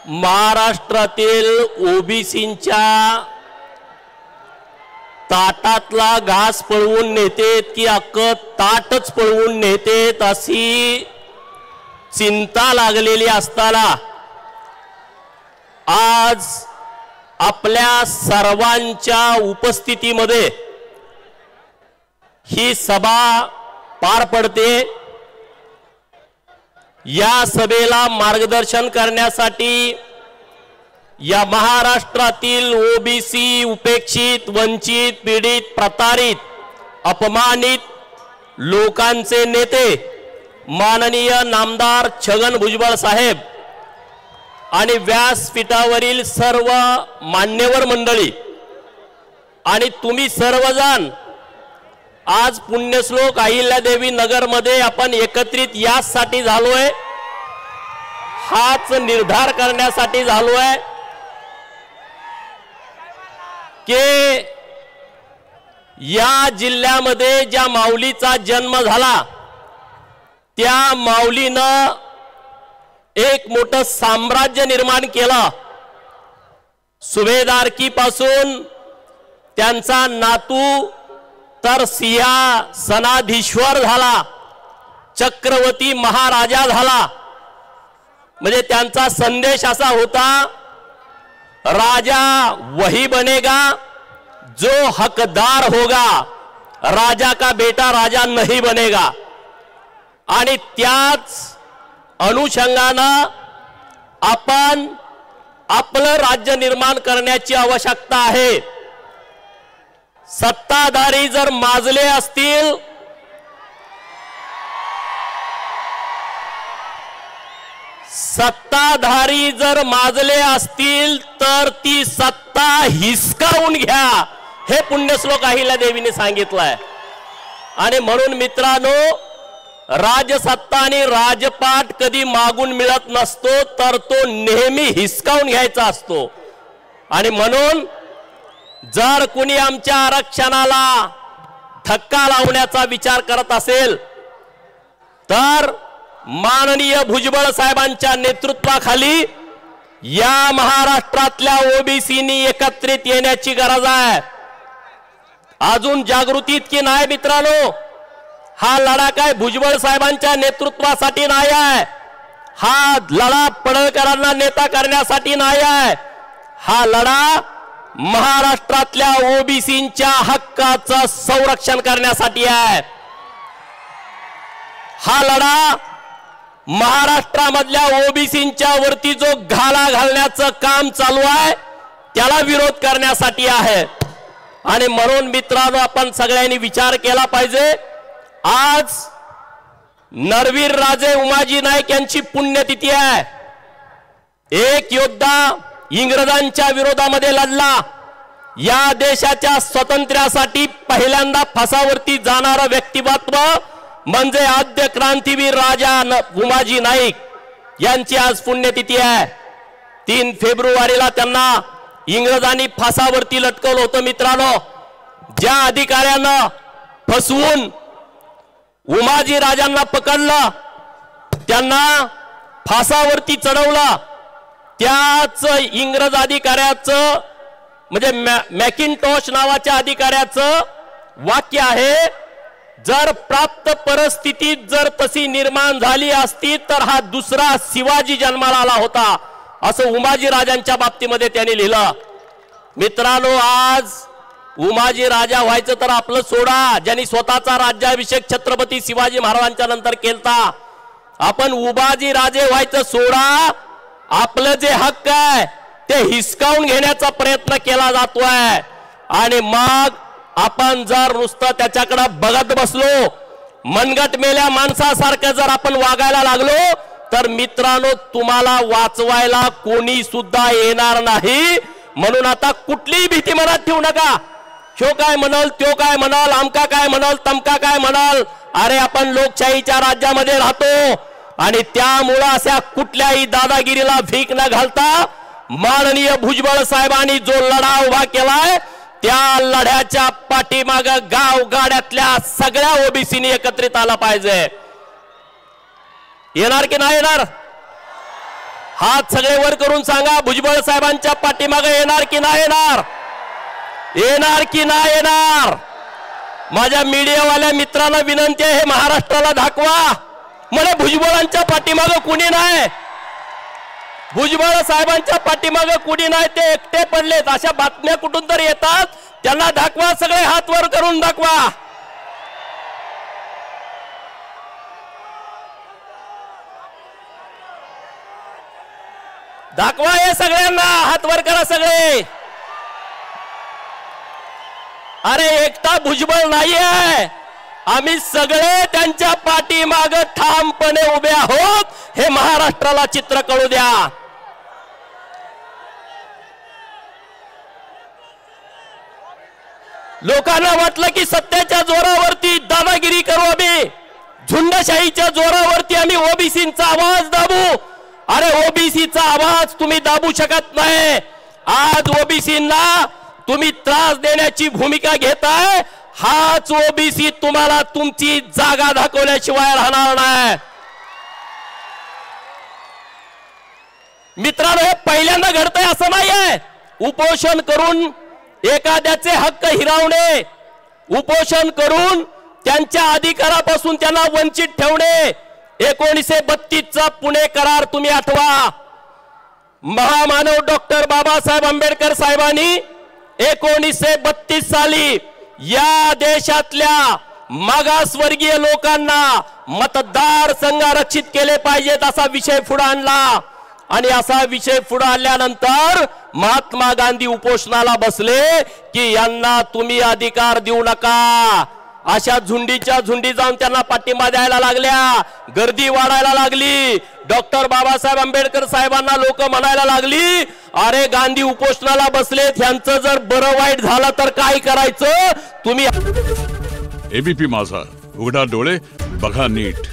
महाराष्ट्रातील ओबीसींच्या ताटातला घास पळवून नेतेत की अख्खं ताटच पळवून नेतेत अशी चिंता लागलेली असताना आज आपल्या सर्वांच्या उपस्थितीमध्ये ही सभा पार पडते। या सभेला मार्गदर्शन करण्यासाठी या महाराष्ट्रातील ओबीसी, उपेक्षित, वंचित, पीडित, प्रतारित, अपमानित लोकांचे नेते माननीय नामदार छगन भुजबळ साहेब आणि व्यासपीठावरील सर्व मान्यवर मंडळी आणि तुम्ही सर्वजण आज पुण्यश्लोक अहिल्यादेवी नगर मध्ये आपण एकत्रित यासाठी झालोय, हाच निर्धार करण्यासाठी झालोय की या जिल्ह्यामध्ये ज्या माऊलीचा जन्म झाला त्या माऊलीनं एक मोठं साम्राज्य निर्माण केलं। सुभेदारकीपासून त्यांचा नातू तर सिंहासनाधीश्वर झाला, चक्रवर्ती महाराजा झाला। म्हणजे त्यांचा संदेश असा होता, राजा वही बनेगा जो हकदार होगा, राजा का बेटा राजा नहीं बनेगा। आणि त्याच अनुषंगानं आपण आपलं राज्य निर्माण करण्याची आवश्यकता आहे। सत्ताधारी जर माजले असतील तर ती सत्ता हिसकावून घ्या, हे पुण्यश्लोक अहिल्यादेवीने सांगितलंय। आणि म्हणून मित्रांनो, राजसत्ता आणि राजपाट कधी मागून मिळत नसतो, तर तो नेहमी हिसकावून घ्यायचा असतो। आणि म्हणून जर कोणी आमच्या आरक्षणाला धक्का लावण्याचा विचार करत असेल तर माननीय भुजबळ साहेबांच्या नेतृत्वाखाली या महाराष्ट्रातल्या ओबीसीनी एकत्रित येण्याची गरज आहे। अजून जागृती की नाही मित्रांनो, हा लढा काय भुजबळ साहेबांच्या नेतृत्वासाठी नाही आहे, हा लढा पडळकरांना नेता करण्यासाठी नाही आहे, हा लढा महाराष्ट्रातल्या ओबीसींच्या हक्काचं संरक्षण करण्यासाठी आहे। हा लढा महाराष्ट्रामधल्या ओबीसींच्या वरती जो घाला घालण्याचं काम चालू आहे त्याला विरोध करण्यासाठी आहे। आणि म्हणून मित्रांनो, आपण सगळ्यांनी विचार केला पाहिजे। आज नरवीर राजे उमाजी नाईक यांची पुण्यतिथी आहे। एक योद्धा इंग्रजांच्या विरोधामध्ये लढला, या देशाच्या स्वातंत्र्यासाठी पहिल्यांदा फासावरती जाणारा व्यक्तिमत्व म्हणजे आद्य क्रांतीवीर राजा उमाजी नाईक यांची आज पुण्यतिथी आहे। 3 फेब्रुवारीला त्यांना इंग्रजांनी फासावरती लटकवलं होतं। मित्रांनो, ज्या अधिकाऱ्यानं फसवून उमाजी राजांना पकडलं, त्यांना फासावरती चढवलं, त्याच इंग्रज अधिकाऱ्याचं म्हणजे मॅकिंटॉश नावाच्या अधिकाऱ्याचं वाक्य आहे, जर प्राप्त परिस्थितीत जर तशी निर्माण झाली असती तर हा दुसरा शिवाजी जन्माला आला होता, असं उमाजी राजांच्या बाबतीमध्ये त्यांनी लिहिलं। मित्रांनो, आज उमाजी राजा व्हायचं तर आपलं सोडा, ज्यांनी स्वतःचा राज्याभिषेक छत्रपती शिवाजी महाराजांच्या नंतर केलता, आपण उमाजी राजे व्हायचं सोडा, आपलं जे हक्क आहे ते हिसकावून घेण्याचा प्रयत्न केला जातोय। आणि मग आपण जर नुसतं त्याच्याकडे बघत बसलो, मनगट मेल्या माणसासारखं जर आपण वागायला लागलो तर मित्रांनो, तुम्हाला वाचवायला कोणी सुद्धा येणार नाही। म्हणून आता कुठलीही भीती मनात ठेवू नका, ह्यो काय म्हणाल, त्यो काय म्हणाल, आमका काय म्हणाल, तमका काय म्हणाल। अरे आपण लोकशाहीच्या राज्यामध्ये राहतो आणि त्यामुळे अशा कुठल्याही दादागिरीला भीक न घालता माननीय भुजबळ साहेबांनी जो लढा उभा केलाय त्या लढ्याच्या पाठीमाग गाव गाड्यातल्या सगळ्या ओबीसीनी एकत्रित आला पाहिजे। येणार की नाही येणार? हात सगळे वर करून सांगा, भुजबळ साहेबांच्या पाठीमागे येणार की नाही येणार? येणार की नाही येणार? माझ्या मीडियावाल्या मित्रांना विनंती आहे, हे महाराष्ट्राला दाखवा मला भुजबळांच्या पाठीमागे कुणी नाही, भुजबळ साहेबांच्या पाठीमागे कुणी नाही, ते एकटे पडलेत. अशा बातम्या कुठून तर येतात, त्यांना दाखवा, सगळे हात वर करून दाखवा. दाखवा हे सगळ्यांना, हात वर करा सगळे. अरे एकटा भुजबळ नाहीये, आम्ही सगळे त्यांच्या पाठीमागे ठामपणे उभे आहोत. हे महाराष्ट्राला चित्र कळू द्या. लोकांना वाटलं की सत्तेच्या जोरावरती दादागिरी करू आम्ही, झुंडशाहीच्या जोरावरती आम्ही ओबीसींचा आवाज दाबू. अरे ओबीसीचा आवाज तुम्ही दाबू शकत नाही. आज ओबीसींना तुम्ही त्रास देण्याची भूमिका घेताय, हाच ओबीसी तुम्हाला तुमची जागा दाखवल्याशिवाय राहणार नाही. मित्रांनो, हे पहिल्यांदा घडतंय असं नाहीये. उपोषण करून एखाद्याचे हक्क हिरावणे, उपोषण करून त्यांच्या अधिकारापासून त्यांना वंचित ठेवणे. 1932चा पुणे करार तुम्ही आठवा. महामानव डॉक्टर बाबासाहेब आंबेडकर साहेबांनी 1932 साली या देशातल्या मागासवर्गीय लोकांना मतदार संघ आरक्षित केले पाहिजेत असा विषय पुढे आणला. आणि असा विषय पुढे आणल्यानंतर महात्मा गांधी उपोषणाला बसले की यांना तुम्ही अधिकार देऊ नका. अशा झुंडीच्या झुंडी जाऊन त्यांना पाठिंबा द्यायला लागल्या, गर्दी वाढायला लागली. डॉक्टर बाबासाहेब आंबेडकर साहेबांना लोक म्हणायला लागली, अरे गांधी उपोषणाला बसलेत, ह्यांचं जर बरं वाईट झालं तर काय करायचं तुम्ही. एबीपी माझा, उघडा डोळे बघा नीट.